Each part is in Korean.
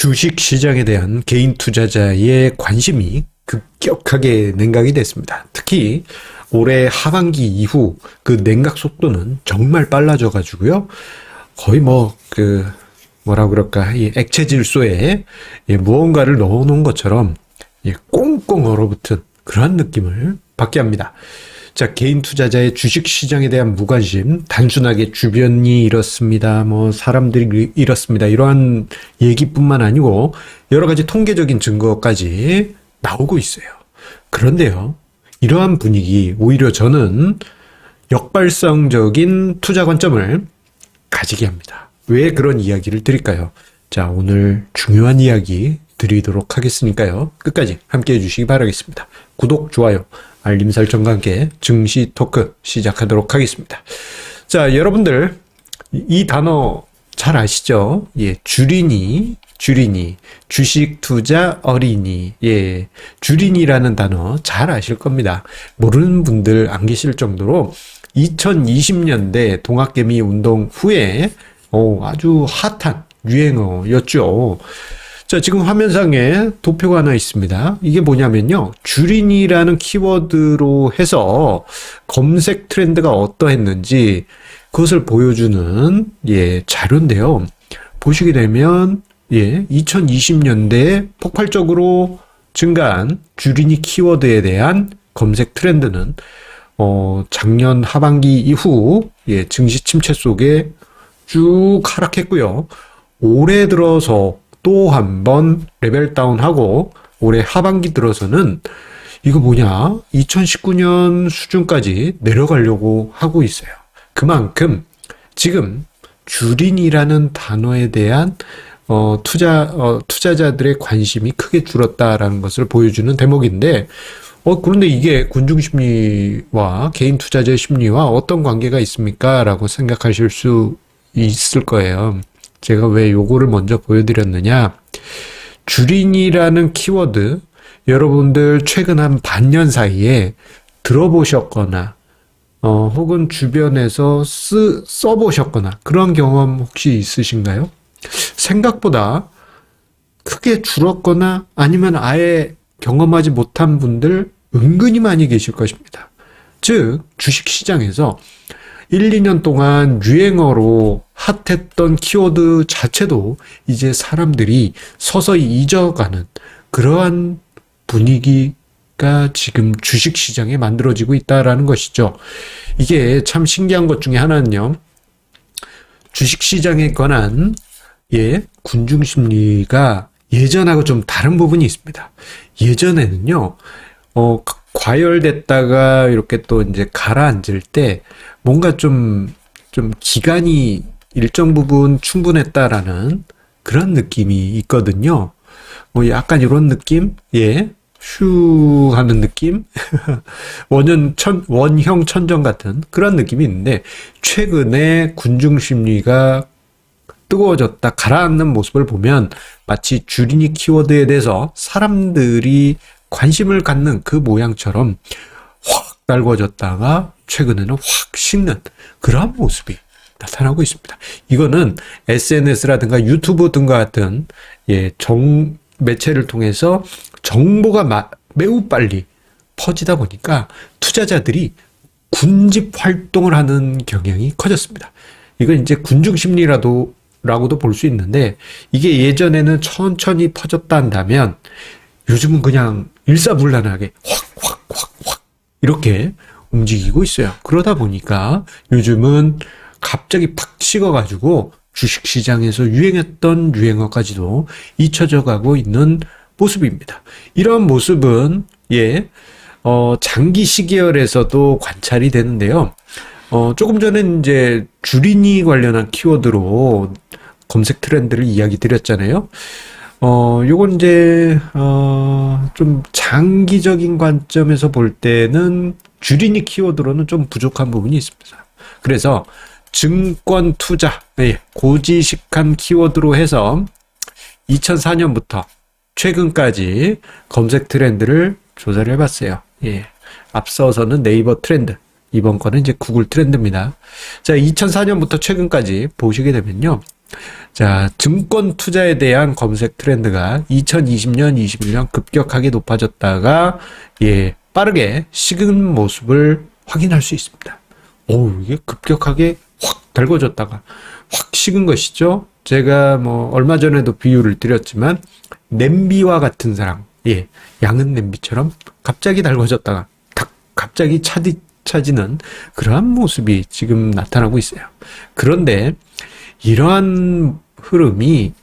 주식 시장에 대한 개인 투자자의 관심이 급격하게 냉각이 됐습니다. 특히 올해 하반기 이후 그 냉각 속도는 정말 빨라져 가지고요. 거의 뭐라 그럴까, 이 액체 질소에 무언가를 넣어 놓은 것처럼 꽁꽁 얼어붙은 그러한 느낌을 받게 합니다. 자, 개인 투자자의 주식 시장에 대한 무관심, 단순하게 주변이 이렇습니다, 사람들이 이렇습니다, 이러한 얘기뿐만 아니고 여러 가지 통계적인 증거까지 나오고 있어요. 그런데요, 이러한 분위기, 오히려 저는 역발상적인 투자 관점을 가지게 합니다. 왜 그런 이야기를 드릴까요? 자, 오늘 중요한 이야기 드리도록 하겠으니까요. 끝까지 함께 해주시기 바라겠습니다. 구독, 좋아요, 알림 설정과 함께 증시 토크 시작하도록 하겠습니다. 자, 여러분들 이 단어 잘 아시죠? 주린이, 주식 투자 어린이. 주린이라는 단어 잘 아실 겁니다. 모르는 분들 안 계실 정도로 2020년대 동학개미 운동 후에 아주 핫한 유행어였죠. 자, 지금 화면상에 도표가 하나 있습니다. 이게 뭐냐면요, 주린이라는 키워드로 해서 검색 트렌드가 어떠했는지 그것을 보여주는 자료인데요. 보시게 되면 2020년대에 폭발적으로 증가한 주린이 키워드에 대한 검색 트렌드는 작년 하반기 이후 증시 침체 속에 쭉 하락했고요. 올해 들어서 또 한 번 레벨 다운하고 올해 하반기 들어서는 이거 2019년 수준까지 내려가려고 하고 있어요. 그만큼 지금 주린이라는 단어에 대한 투자자들의 관심이 크게 줄었다라는 것을 보여주는 대목인데, 그런데 이게 군중심리와 개인 투자자의 심리와 어떤 관계가 있습니까? 라고 생각하실 수 있을 거예요. 제가 왜 요거를 먼저 보여드렸느냐. 주린이라는 키워드, 여러분들 최근 한 반년 사이에 들어보셨거나 혹은 주변에서 써보셨거나 그런 경험 혹시 있으신가요? 생각보다 크게 줄었거나 아니면 아예 경험하지 못한 분들 은근히 많이 계실 것입니다. 즉, 주식시장에서 1, 2년 동안 유행어로 핫했던 키워드 자체도 이제 사람들이 서서히 잊어가는 그러한 분위기가 지금 주식시장에 만들어지고 있다라는 것이죠. 이게 참 신기한 것 중에 하나는요, 주식시장에 관한 군중심리가 예전하고 좀 다른 부분이 있습니다. 예전에는요, 과열됐다가 이렇게 또 이제 가라앉을 때 뭔가 좀 기간이 일정 부분 충분했다라는 그런 느낌이 있거든요. 약간 이런 느낌? 슈 하는 느낌? 원형 천정 같은 그런 느낌이 있는데, 최근에 군중심리가 뜨거워졌다, 가라앉는 모습을 보면 마치 주린이 키워드에 대해서 사람들이 관심을 갖는 그 모양처럼 확 달궈졌다가 최근에는 확 식는 그러한 모습이 나타나고 있습니다. 이거는 SNS라든가 유튜브 등과 같은 매체를 통해서 정보가 매우 빨리 퍼지다 보니까 투자자들이 군집 활동을 하는 경향이 커졌습니다. 이건 이제 군중심리라고도 볼 수 있는데, 이게 예전에는 천천히 퍼졌다 한다면 요즘은 그냥 일사불란하게 확 이렇게 움직이고 있어요. 그러다 보니까 요즘은 갑자기 팍 식어가지고 주식시장에서 유행했던 유행어까지도 잊혀져 가고 있는 모습입니다. 이런 모습은 장기 시계열에서도 관찰이 되는데요. 조금 전에 이제 주린이 관련한 키워드로 검색 트렌드를 이야기 드렸잖아요. 요건 이제 좀 장기적인 관점에서 볼 때는 주린이 키워드로는 좀 부족한 부분이 있습니다. 그래서 증권 투자, 고지식한 키워드로 해서 2004년부터 최근까지 검색 트렌드를 조사를 해봤어요. 앞서서는 네이버 트렌드, 이번 거는 이제 구글 트렌드입니다. 자, 2004년부터 최근까지 보시게 되면요, 자, 증권 투자에 대한 검색 트렌드가 2020년, 21년 급격하게 높아졌다가 빠르게 식은 모습을 확인할 수 있습니다. 이게 급격하게 확 달궈졌다가 확 식은 것이죠. 제가 얼마 전에도 비유를 드렸지만 냄비와 같은 사랑, 양은 냄비처럼 갑자기 달궈졌다가 갑자기 차지는 그러한 모습이 지금 나타나고 있어요. 그런데 이러한 흐름이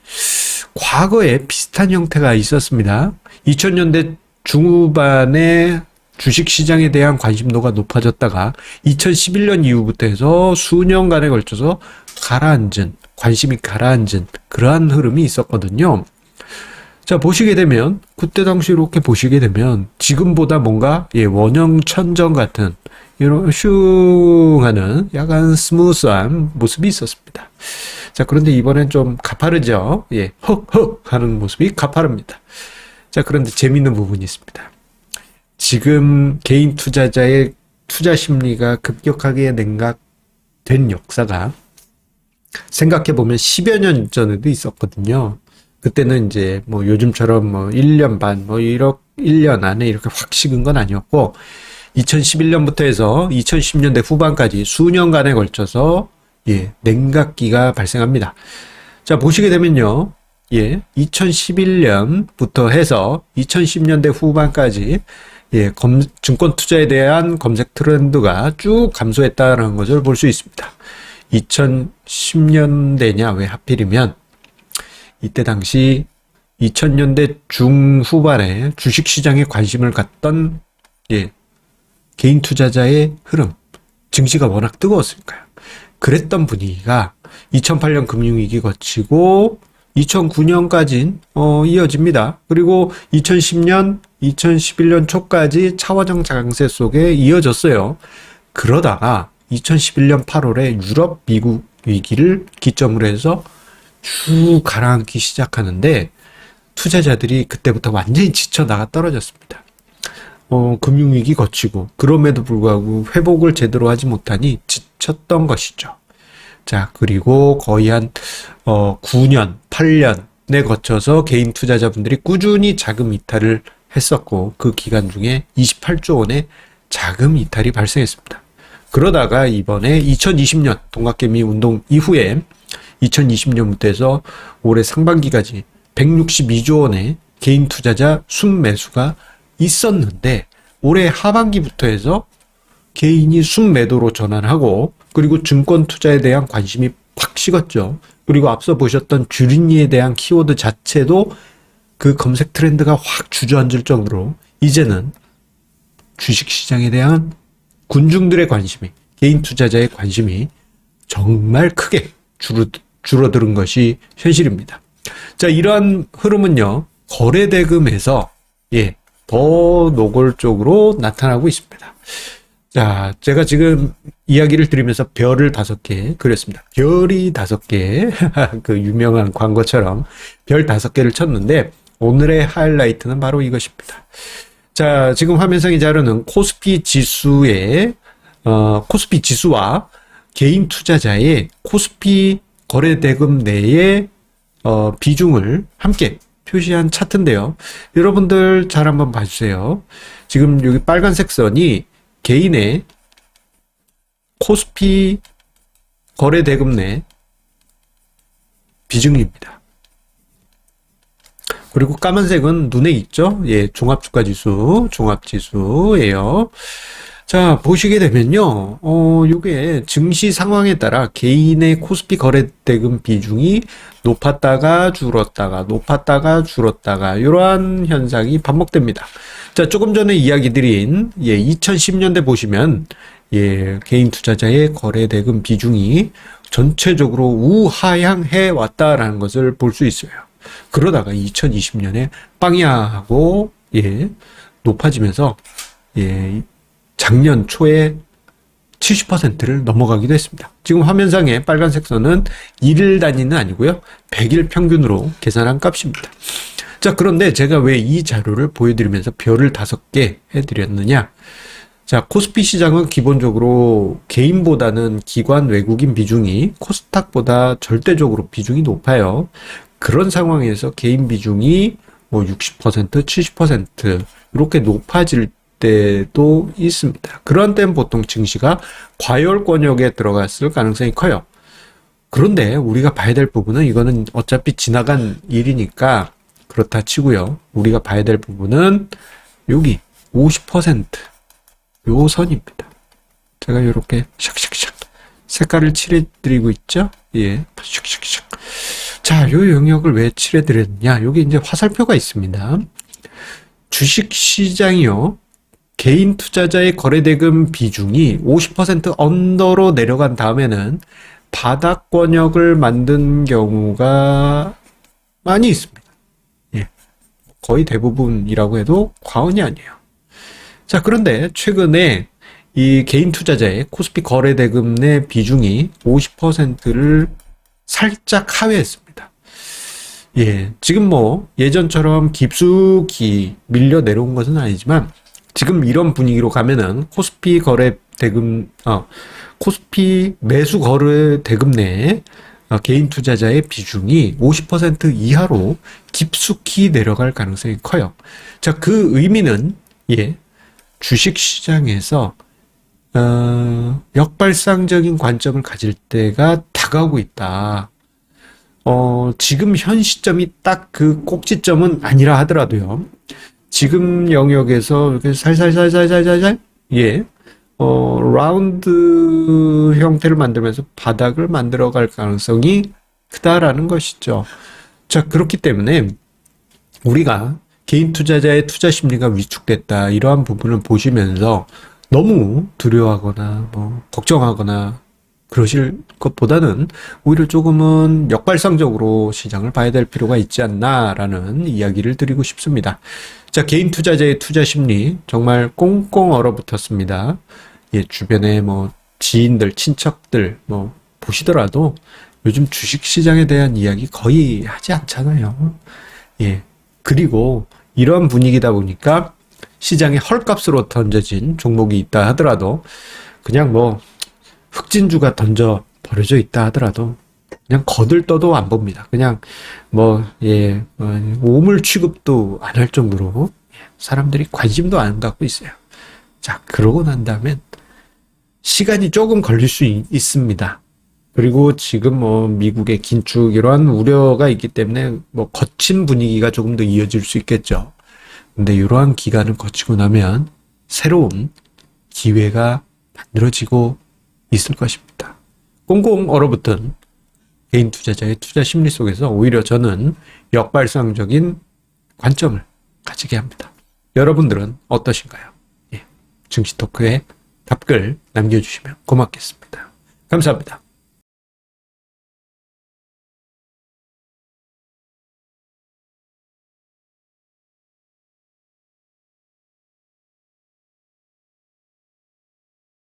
과거에 비슷한 형태가 있었습니다. 2000년대 중후반에 주식시장에 대한 관심도가 높아졌다가 2011년 이후부터 해서 수년간에 걸쳐서 관심이 가라앉은 그러한 흐름이 있었거든요. 자, 보시게 되면, 그때 당시 이렇게 보시게 되면, 지금보다 뭔가, 원형천정 같은, 이런 슝 하는 약간 스무스한 모습이 있었습니다. 자, 그런데 이번엔 좀 가파르죠? 헉헉 하는 모습이 가파릅니다. 자, 그런데 재밌는 부분이 있습니다. 지금 개인 투자자의 투자 심리가 급격하게 냉각된 역사가 생각해보면 10여 년 전에도 있었거든요. 그때는 이제 요즘처럼 1년 반, 1년 안에 이렇게 확 식은 건 아니었고, 2011년부터 해서 2010년대 후반까지 수년간에 걸쳐서, 냉각기가 발생합니다. 자, 보시게 되면요. 2011년부터 해서 2010년대 후반까지 증권 투자에 대한 검색 트렌드가 쭉 감소했다는 것을 볼 수 있습니다. 2010년대냐, 왜 하필이면, 이때 당시 2000년대 중후반에 주식시장에 관심을 갖던, 개인 투자자의 흐름, 증시가 워낙 뜨거웠으니까요. 그랬던 분위기가 2008년 금융위기 거치고 2009년까지 이어집니다. 그리고 2010년, 2011년 초까지 차원정 장세 속에 이어졌어요. 그러다가 2011년 8월에 유럽, 미국 위기를 기점으로 해서 쭉 가라앉기 시작하는데 투자자들이 그때부터 완전히 지쳐 나가 떨어졌습니다. 금융위기 거치고 그럼에도 불구하고 회복을 제대로 하지 못하니 지쳤던 것이죠. 자, 그리고 거의 한 9년, 8년에 거쳐서 개인 투자자분들이 꾸준히 자금 이탈을 했었고 그 기간 중에 28조 원의 자금 이탈이 발생했습니다. 그러다가 이번에 2020년 동학개미 운동 이후에 2020년부터 해서 올해 상반기까지 162조 원의 개인 투자자 순매수가 있었는데 올해 하반기부터 해서 개인이 순매도로 전환하고 그리고 증권 투자에 대한 관심이 팍 식었죠. 그리고 앞서 보셨던 주린이에 대한 키워드 자체도 그 검색 트렌드가 확 주저앉을 정도로 이제는 주식시장에 대한 군중들의 관심이, 개인 투자자의 관심이 정말 크게 줄어드는 것이 현실입니다. 자, 이러한 흐름은요, 거래대금에서 더 노골적으로 나타나고 있습니다. 자, 제가 지금 이야기를 드리면서 별을 5개 그렸습니다. 별이 5개, 그 유명한 광고처럼 별 5개를 쳤는데 오늘의 하이라이트는 바로 이것입니다. 자, 지금 화면상의 자료는 코스피 지수의 코스피 지수와 개인 투자자의 코스피 거래대금 내의 비중을 함께 표시한 차트인데요. 여러분들 잘 한번 봐주세요. 지금 여기 빨간색 선이 개인의 코스피 거래대금 내 비중입니다. 그리고 까만색은 눈에 있죠? 종합주가지수, 종합지수예요. 자, 보시게 되면요, 요게 증시 상황에 따라 개인의 코스피 거래대금 비중이 높았다가 줄었다가, 높았다가 줄었다가, 이러한 현상이 반복됩니다. 자, 조금 전에 이야기 드린, 2010년대 보시면, 개인 투자자의 거래대금 비중이 전체적으로 우하향해 왔다라는 것을 볼 수 있어요. 그러다가 2020년에 빵야 하고, 높아지면서, 작년 초에 70%를 넘어가기도 했습니다. 지금 화면상의 빨간색 선은 1일 단위는 아니고요. 100일 평균으로 계산한 값입니다. 자, 그런데 제가 왜 이 자료를 보여드리면서 별을 5개 해드렸느냐? 자, 코스피 시장은 기본적으로 개인보다는 기관 외국인 비중이 코스닥보다 절대적으로 비중이 높아요. 그런 상황에서 개인 비중이 뭐 60%, 70% 이렇게 높아질 때도 있습니다. 그런 때는 보통 증시가 과열권역에 들어갔을 가능성이 커요. 그런데 우리가 봐야 될 부분은 이거는 어차피 지나간 일이니까 그렇다 치고요. 우리가 봐야 될 부분은 여기 50% 요 선입니다. 제가 이렇게 샥샥샥 색깔을 칠해드리고 있죠? 예, 샥샥샥. 자, 요 영역을 왜 칠해드렸냐? 여기 이제 화살표가 있습니다. 주식 시장이요. 개인 투자자의 거래대금 비중이 50% 언더로 내려간 다음에는 바닥 권역을 만든 경우가 많이 있습니다. 예, 거의 대부분이라고 해도 과언이 아니에요. 자, 그런데 최근에 이 개인 투자자의 코스피 거래대금 내 비중이 50%를 살짝 하회했습니다. 예, 지금 뭐 예전처럼 깊숙이 밀려 내려온 것은 아니지만 지금 이런 분위기로 가면은 코스피 매수 거래 대금 내에 개인 투자자의 비중이 50% 이하로 깊숙이 내려갈 가능성이 커요. 자, 그 의미는 예, 주식 시장에서 역발상적인 관점을 가질 때가 다가오고 있다. 지금 현 시점이 딱 그 꼭지점은 아니라 하더라도요. 지금 영역에서 이렇게 살살살살살살 예, 라운드 형태를 만들면서 바닥을 만들어갈 가능성이 크다라는 것이죠. 자, 그렇기 때문에 우리가 개인 투자자의 투자 심리가 위축됐다 이러한 부분을 보시면서 너무 두려워하거나 뭐 걱정하거나 그러실 것보다는 오히려 조금은 역발상적으로 시장을 봐야 될 필요가 있지 않나라는 이야기를 드리고 싶습니다. 자, 개인 투자자의 투자 심리 정말 꽁꽁 얼어붙었습니다. 예, 주변에 뭐 지인들, 친척들 뭐 보시더라도 요즘 주식 시장에 대한 이야기 거의 하지 않잖아요. 예, 그리고 이런 분위기다 보니까 시장에 헐값으로 던져진 종목이 있다 하더라도 그냥 뭐 흑진주가 던져 버려져 있다 하더라도 그냥 거들떠도 안 봅니다. 그냥 뭐 예, 오물 취급도 안 할 정도로 사람들이 관심도 안 갖고 있어요. 자, 그러고 난 다음엔 시간이 조금 걸릴 수 있습니다. 그리고 지금 뭐 미국의 긴축 이러한 우려가 있기 때문에 뭐 거친 분위기가 조금 더 이어질 수 있겠죠. 근데 이러한 기간을 거치고 나면 새로운 기회가 만들어지고 있을 것입니다. 꽁꽁 얼어붙은 개인 투자자의 투자 심리 속에서 오히려 저는 역발상적인 관점을 가지게 합니다. 여러분들은 어떠신가요? 예, 증시 토크에 답글 남겨주시면 고맙겠습니다. 감사합니다.